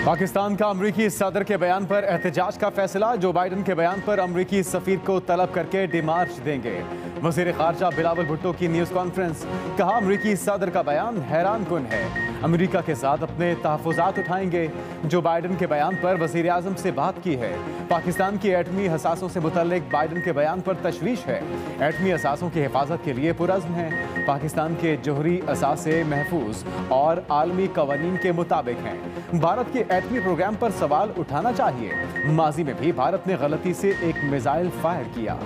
पाकिस्तान का अमरीकी सदर के बयान पर एहतजाज का फैसला। जो बाइडन के बयान पर अमरीकी सफीर को तलब करके डिमार्च देंगे। वज़ीर ख़ारजा बिलावल भुट्टो की न्यूज़ कॉन्फ्रेंस। कहा, अमरीकी सदर का बयान हैरान कुन है। अमरीका के साथ अपने तहफ़्फ़ुज़ात उठाएंगे। जो बाइडन के बयान पर वज़ीर आज़म से बात की है। पाकिस्तान की एटमी हसासों से मुतल्लिक बाइडन के बयान पर तशवीश है। एटमी हसासों की हिफाजत के लिए पुरज़्म है। पाकिस्तान के जोहरी असासे महफूज और आलमी कवानीन के मुताबिक हैं। भारत के एटमी प्रोग्राम पर सवाल उठाना चाहिए। माजी में भी भारत ने गलती से एक मिसाइल फायर किया।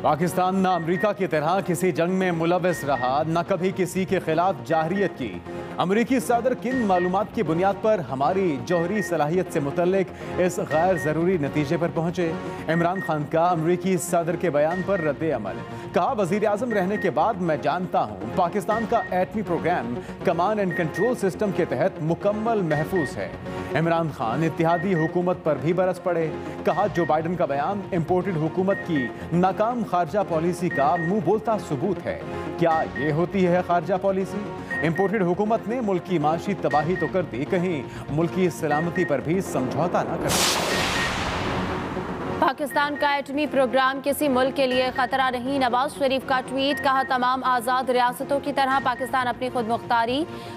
पाकिस्तान न अमेरिका की तरह किसी जंग में मुलविस रहा, न कभी किसी के खिलाफ जाहरियत की। अमरीकी सदर किन मालूमात की बुनियाद पर हमारी जौहरी सलाहियत से मुतल्लिक इस गैर ज़रूरी नतीजे पर पहुंचे। इमरान खान का अमरीकी सदर के बयान पर रद्द अमल। कहा, वज़ीर आज़म रहने के बाद मैं जानता हूं पाकिस्तान का एटमी program command and control system के तहत मुकम्मल महफूज है। इमरान खान इत्तेहादी हुकूमत पर भी बरस पड़े। कहा, जो बाइडन का बयान इम्पोर्टेड हुकूमत की नाकाम खारजा पॉलिसी का मुंह बोलता सबूत है। क्या ये होती है खारजा पॉलिसी? इम्पोर्टेड हुकूमत ने मुल्क की माशी तबाही तो कर दी, कहीं मुल्क की सलामती पर भी समझौता न कर। पाकिस्तान का एटमी प्रोग्राम किसी मुल्क के लिए खतरा नहीं। नवाज शरीफ का ट्वीट। कहा, तमाम आज़ाद रियासतों की तरह पाकिस्तान अपनी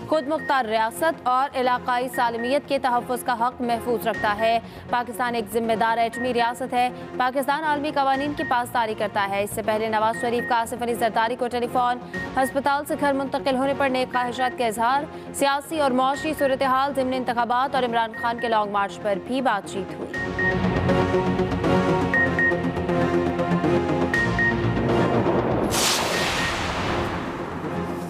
खुद मुख्तार रियासत और इलाकाई सालमियत के तहफ़्फ़ुज़ का हक महफूज रखता है। पाकिस्तान एक जिम्मेदार एटमी रियासत है। पाकिस्तान आलमी कवानीन की पासदारी करता है। इससे पहले नवाज शरीफ का आसिफ अली जरदारी को टेलीफोन अस्पताल से घर मुंतकिल होने पर नेक ख्वाहिशात का इजहार। सियासी और मौशी सूरत हाल ज़िम्न इंतखाबात और इमरान खान के लॉन्ग मार्च पर भी बातचीत हुई।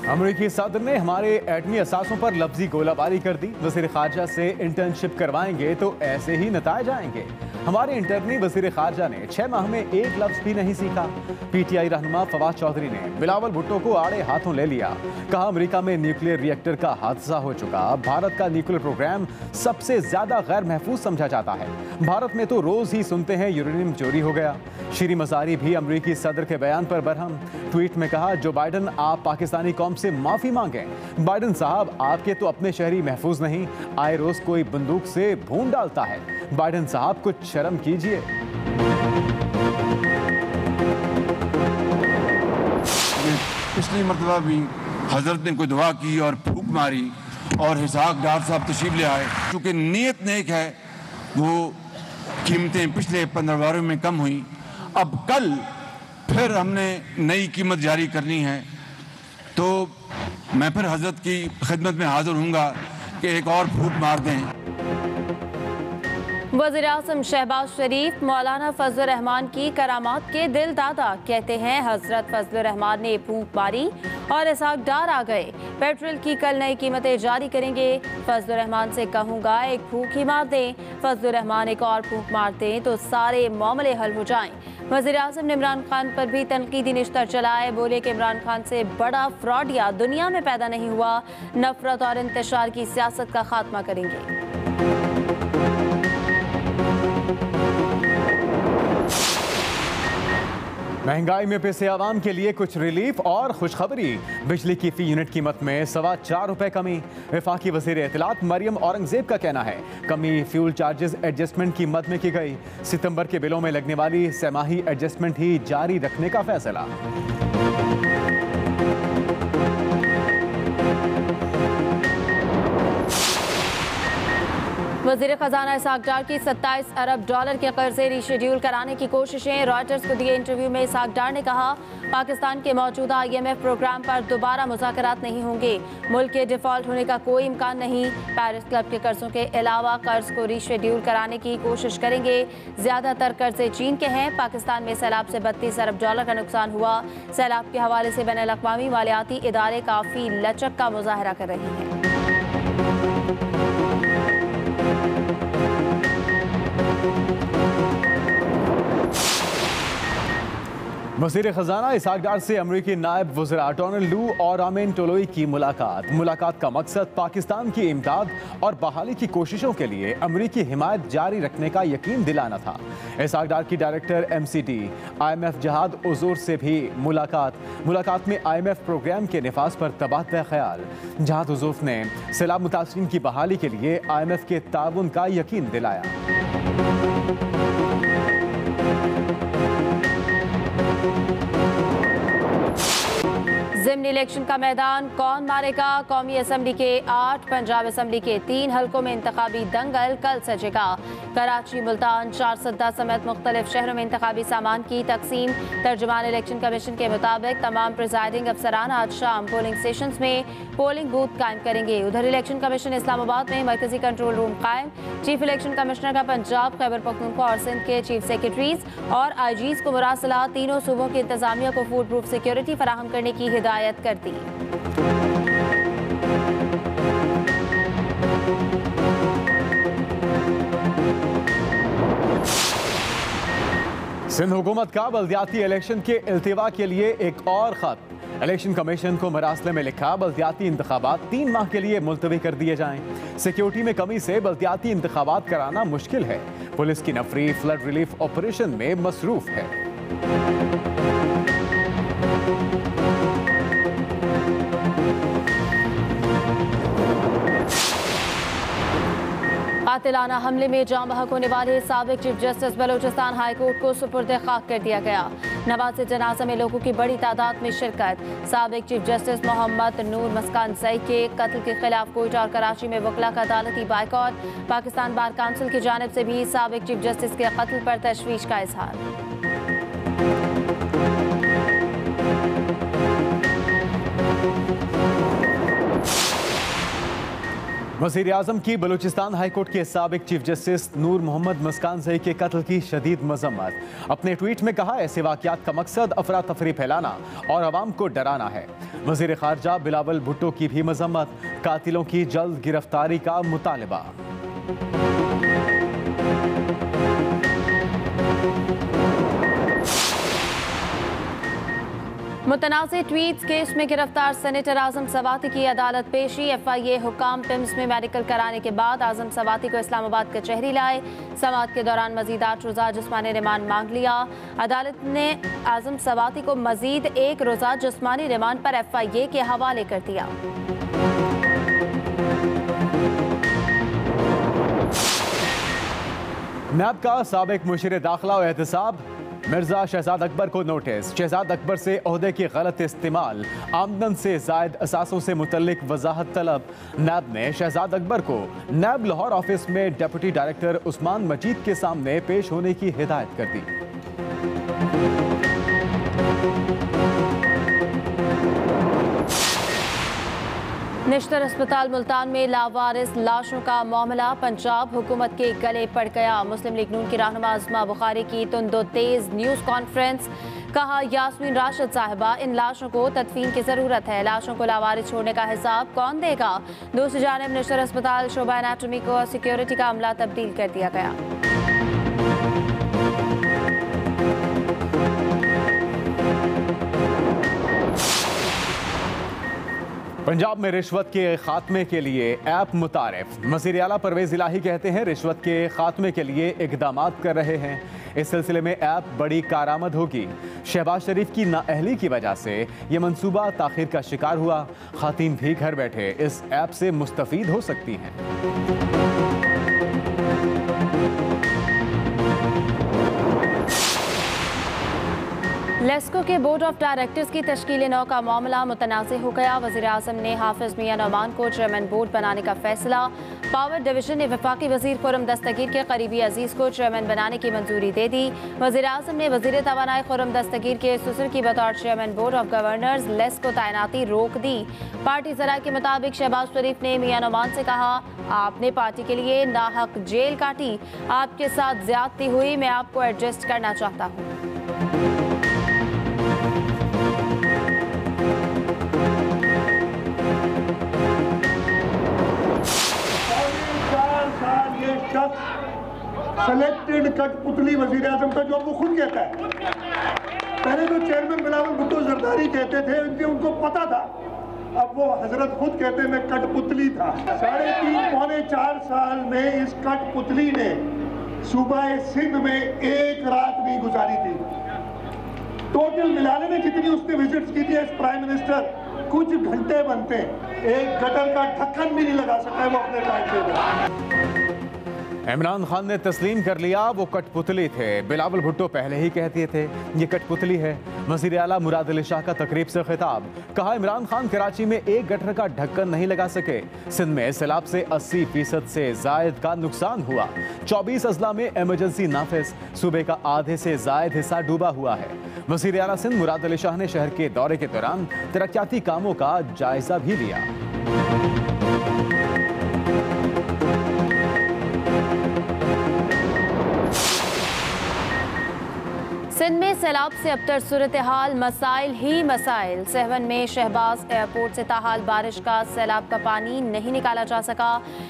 अमरीकी सदर ने हमारे एटमी असासों पर लफ्जी गोलाबारी कर दी। वज़ीर ख़ारजा से इंटर्नशिप करवाएंगे तो ऐसे ही नताइज आएंगे। हमारे इंटर्नी वज़ीर ख़ारजा ने 6 माह में एक लफ्ज़ भी नहीं सीखा। PTI रहनुमा फवाद चौधरी ने बिलावल भुट्टो को आड़े हाथों ले लिया। कहा, अमेरिका में न्यूक्लियर रिएक्टर का हादसा हो चुका। भारत का न्यूक्लियर प्रोग्राम सबसे ज्यादा गैर महफूज समझा जाता है। भारत में तो रोज ही सुनते हैं यूरेनियम चोरी हो गया। श्री मज़ारी भी अमरीकी सदर के बयान पर बरहम। ट्वीट में कहा, जो बाइडन आप पाकिस्तानी कौम से माफी मांगें। बाइडन साहब, आपके तो अपने शहरी महफूज नहीं, आए रोज कोई बंदूक से भून डालता है। बाइडन साहब, कुछ शर्म कीजिए। पिछली मरतबा भी हजरत ने कोई दुआ की और फूक मारी और हिसाक डार साहब तशरीफ ले आए। चूँकि नीयत नेक है, वो कीमतें पिछले 15 बारों में कम हुई। अब कल फिर हमने नई कीमत जारी करनी है, तो मैं फिर हजरत की खिदमत में हाजिर हूँगा कि एक और फूक मार दें। वज़ीर आज़म शहबाज शरीफ मौलाना फजल रहमान की करामात के दिल दादा कहते हैं। हजरत फजल रहमान ने फूंक मारी और इसहाक डार आ गए। पेट्रोल की कल नई कीमतें जारी करेंगे। फजल रहमान से कहूँगा एक फूंक ही मार दें। फजल रहमान एक और फूंक मार दें तो सारे मामले हल हो जाएं। वज़ीर आज़म ने इमरान खान पर भी तनकीदी निश्तर चलाए। बोले कि इमरान खान से बड़ा फ्रॉडिया दुनिया में पैदा नहीं हुआ। नफरत और इंतशार की सियासत का खात्मा करेंगे। महंगाई में पिसे आवाम के लिए कुछ रिलीफ और खुशखबरी। बिजली की फी यूनिट कीमत में 4.25 रुपए कमी। वफाकी वज़ीर इत्तलात मरियम औरंगजेब का कहना है, कमी फ्यूल चार्जेस एडजस्टमेंट की मद में की गई। सितंबर के बिलों में लगने वाली सहमाही एडजस्टमेंट ही जारी रखने का फैसला। वज़ीर ख़जाना इसहाक डार की 27 अरब डॉलर के कर्जे रीशेड्यूल कराने की कोशिशें। रॉयटर्स को दिए इंटरव्यू में इसहाक डार ने कहा, पाकिस्तान के मौजूदा IMF प्रोग्राम पर दोबारा मुज़ाकरात नहीं होंगे। मुल्क के डिफ़ॉल्ट होने का कोई इम्कान नहीं। पेरिस क्लब के कर्जों के अलावा कर्ज को रीशेड्यूल कराने की कोशिश करेंगे। ज़्यादातर कर्जे चीन के हैं। पाकिस्तान में सैलाब से 32 अरब डॉलर का नुकसान हुआ। सैलाब के हवाले से बैनुल-अक़वामी मालियाती इदारे काफ़ी लचक का मुज़ाहरा कर रहे हैं। वज़ीर ख़ज़ाना इसहाक डार से अमरीकी नायब वज़ीर डोनाल्ड लू और आमीन टोलोई की मुलाकात का मकसद पाकिस्तान की इमदाद और बहाली की कोशिशों के लिए अमरीकी हिमायत जारी रखने का यकीन दिलाना था। इसहाक डार की डायरेक्टर MCD IMF जहाद उजूर से भी मुलाकात में IMF प्रोग्राम के निफाज पर तबादला ख्याल। जहाद उजूर ने सैलाब मुतासरीन की बहाली के लिए IMF के ताउन का यकीन दिलाया। ज़िमनी इलेक्शन का मैदान कौन मारेगा? कौमी असम्बली के 8, पंजाब असम्बली के 3 हल्कों में इंतखाबी दंगल कल सजेगा। कराची, मुल्तान, चारसद्दा समेत मुख्तलिफ शहरों में इंतखाबी सामान की तकसीम। तर्जुमान इलेक्शन कमीशन के मुताबिक तमाम प्रिजाइडिंग अफसरान आज शाम पोलिंग स्टेशन में पोलिंग बूथ कायम करेंगे। उधर इलेक्शन कमीशन इस्लामाबाद में मरकजी कंट्रोल रूम कायम। चीफ इलेक्शन कमिश्नर का पंजाब, खैबर पख्तूनख्वा और सिंध के चीफ सेक्रेटरीज और IGs को मुरासला तीनों सूबों की इंतजामिया को फूड प्रूफ सिक्योरिटी फराहम करने की हिदायत कर दी। सिंध हुकूमत का बल्दियाती इलेक्शन के इल्तिवा के लिए एक और खत इलेक्शन कमीशन को मरासले में लिखा। बल्दियाती इंतखाबात 3 माह के लिए मुलतवी कर दिए जाएं। सिक्योरिटी में कमी से बल्दियाती इंतखाबात कराना मुश्किल है। पुलिस की नफरी फ्लड रिलीफ ऑपरेशन में मसरूफ है। कातिलाना हमले में जान बहक होने वाले साबिक chief justice Balochistan high court को सुपुर्द खाक कर दिया गया। नवाज़ जनाजा में लोगों की बड़ी तादाद में शिरकत। साबिक चीफ जस्टिस मोहम्मद नूर मस्कानज़ई के कत्ल के खिलाफ कोयटा और कराची में वकला का अदालती बायकॉट। पाकिस्तान बार काउंसिल की जानिब से भी साबिक चीफ जस्टिस के कत्ल पर तशवीश का इजहार। वज़ीर आज़म की बलूचिस्तान हाई कोर्ट के साबिक चीफ जस्टिस नूर मोहम्मद मस्कानज़ई के कत्ल की शदीद मजम्मत। अपने ट्वीट में कहा, ऐसे वाक़यात का मकसद अफरा तफरी फैलाना और अवाम को डराना है। वज़ीर ख़ारजा बिलावल भुट्टो की भी मजम्मत। कातिलों की जल्द गिरफ्तारी का मुतालबा। मुतनाज़े ट्वीट्स केस में गिरफ्तार सेनेटर आजम सवाती की अदालत पेशी। FIA हुकाम पिम्स में मेडिकल कराने के बाद आजम सवाती को इस्लामाबाद कचहरी लाए। समाअत के दौरान मजीद 8 रोज़ा जिस्मानी रिमांड मांग लिया। अदालत ने आजम सवाती को मजीद 1 रोज़ा जिस्मानी रिमांड पर FIA के हवाले कर दिया। नैब का साबिक मुशीर दाखिला और एहतसाब मिर्जा शहजाद अकबर को नोटिस। शहजाद अकबर से ओहदे के गलत इस्तेमाल, आमदन से जायद असासों से मुतल्लिक वजाहत तलब। नैब ने शहजाद अकबर को नैब लाहौर ऑफिस में डिप्टी डायरेक्टर उस्मान मजीद के सामने पेश होने की हिदायत कर दी। निश्तर अस्पताल मुल्तान में लावारिस लाशों का मामला पंजाब हुकूमत के गले पड़ गया। मुस्लिम लीग नून की रहनुमा अज़मा बुखारी की तुंदो तेज न्यूज़ कॉन्फ्रेंस। कहा, यास्मीन राशिद साहिबा, इन लाशों को तदफीन की ज़रूरत है। लाशों को लावारिस छोड़ने का हिसाब कौन देगा? दूसरी जानिब निश्तर अस्पताल शोबा एनाटमी को सिक्योरिटी का अमला तब्दील कर दिया गया। पंजाब में रिश्वत के खात्मे के लिए ऐप मुतारिफ। वज़ीर आला परवेज़ इलाही कहते हैं, रिश्वत के खात्मे के लिए इक़दामात कर रहे हैं। इस सिलसिले में ऐप बड़ी कारआमद होगी। शहबाज शरीफ की नाअहली की वजह से ये मंसूबा ताख़ीर का शिकार हुआ। ख़ातीन भी घर बैठे इस ऐप से मुस्तफ़ीद हो सकती हैं। लेस्को के बोर्ड ऑफ डायरेक्टर्स की तश्कील नौ का मामला मुतनाज़ हो गया। वज़ीर आज़म ने हाफिज़ मियां नौमान को चेयरमैन बोर्ड बनाने का फैसला। पावर डिवीजन ने वफाकी वज़ीर खुर्रम दस्तगीर के करीबी अजीज़ को चेयरमैन बनाने की मंजूरी दे दी। वज़ीर आज़म ने वज़ीर तवानाई खुर्रम दस्तगीर के ससुर की बतौर chairman board of governors LESCO तैनाती रोक दी। पार्टी ज़राए के मुताबिक शहबाज शरीफ ने मियां नौमान से कहा, आपने पार्टी के लिए नाहक जेल काटी, आपके साथ ज्यादती हुई, मैं आपको एडजस्ट करना चाहता हूँ। सेलेक्टेड कठपुतली वजीर आजम का जॉब वो खुद कहता है। पहले तो चेयरमैन बिलावल भुट्टो जरदारी कहते थे, उनको पता था। अब वो हजरत खुद कहते हैं मैं कठपुतली था। 3.5 पौने 4 साल में इस कठपुतली ने सूबा सिंध में एक रात नहीं गुजारी थी। टोटल मिलाने में जितनी उसने विजिट्स की थी एज प्राइम मिनिस्टर, कुछ घंटे बनते, एक गटर का ढक्कन भी नहीं लगा सका वो अपने टाइम पे। इमरान खान ने तस्लीम कर लिया वो कठपुतली थे। बिलावल भुट्टो पहले ही कहते थे ये कठपुतली है। वज़ीर आला मुराद अली शाह का तकरीब से खिताब, कहा इमरान खान कराची में एक गटर का ढक्कन नहीं लगा सके। सिंध में सैलाब से 80% से जायद का नुकसान हुआ। 24 अजला में इमरजेंसी नाफिज, सूबे का आधे से जायद हिस्सा डूबा हुआ है। वज़ीर आला सिंध मुराद अली शाह ने शहर के दौरे के दौरान तरक्याती कामों का जायजा भी लिया। सिंध में सैलाब से अबतर सूरत हाल, मसाइल ही मसाइल। सहवन में शहबाज एयरपोर्ट से ताहाल बारिश का सैलाब का पानी नहीं निकाला जा सका।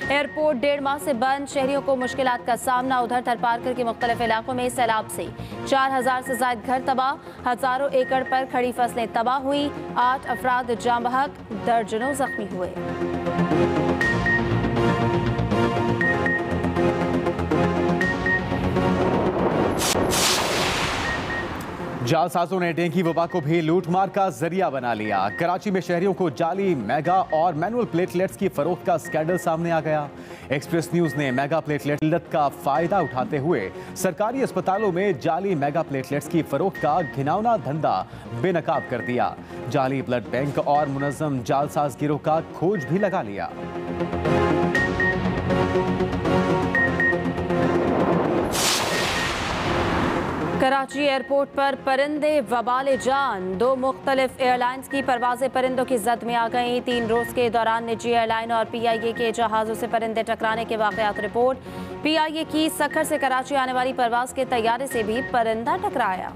एयरपोर्ट 1.5 माह से बंद, शहरियों को मुश्किलात का सामना। उधर थरपारकर के मुख्तलिफ इलाकों में सैलाब से 4000 से ज्यादा घर तबाह, हजारों एकड़ पर खड़ी फसलें तबाह हुई। 8 अफराद जाँ बहक, दर्जनों जख्मी हुए। जालसाजों ने डेंगू वबा को भी लूटमार का जरिया बना लिया। कराची में शहरियों को जाली, मेगा और मैनुअल प्लेटलेट्स की फरोख्त का स्कैंडल सामने आ गया। एक्सप्रेस न्यूज ने मेगा प्लेटलेट किल्लत का फायदा उठाते हुए सरकारी अस्पतालों में जाली मेगा प्लेटलेट्स की फरोख्त का घिनौना धंधा बेनकाब कर दिया। जाली ब्लड बैंक और मुनज़्ज़म जालसाज गिरोह का खोज भी लगा लिया। कराची एयरपोर्ट पर परिंदे वबाले जान, 2 मुख्तलिफ एयरलाइंस की परवाजें परिंदों की जद में आ गईं। 3 रोज के दौरान निजी एयरलाइन और PIA के जहाज़ों से परिंदे टकराने के वाक़यात रिपोर्ट। PIA की सखर से कराची आने वाली परवाज के तैयारे से भी परिंदा टकराया।